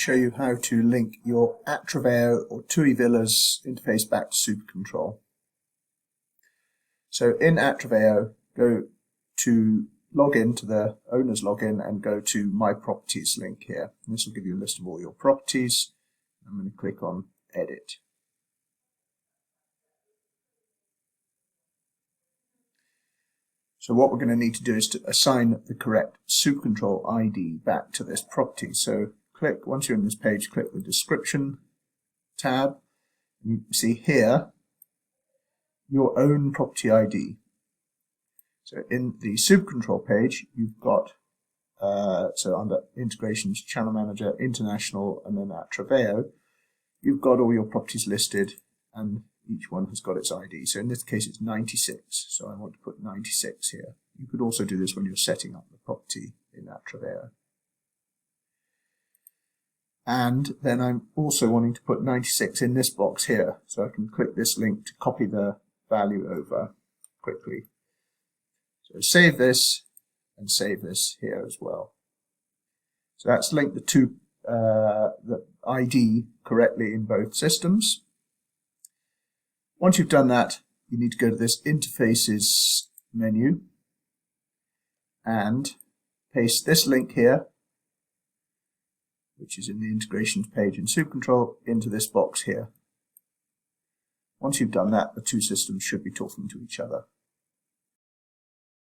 show you how to link your Atraveo or TUI Villas interface back to SuperControl. So in Atraveo, go to log in to the owner's login and go to My Properties link here. And this will give you a list of all your properties. I'm going to click on Edit. So what we're going to need to do is to assign the correct SuperControl ID back to this property. So once you're in this page, click the Description tab. And you can see here your own property ID. So in the SuperControl page, you've got, so under Integrations, Channel Manager, International, and then Atraveo, you've got all your properties listed, and each one has got its ID. So in this case, it's 96. So I want to put 96 here. You could also do this when you're setting up the property in Atraveo. And then I'm also wanting to put 96 in this box here. So I can click this link to copy the value over quickly. So save this and save this here as well. So that's linked the ID correctly in both systems. Once you've done that, you need to go to this Interfaces menu and paste this link here, which is in the Integrations page in SuperControl, into this box here. Once you've done that, the two systems should be talking to each other.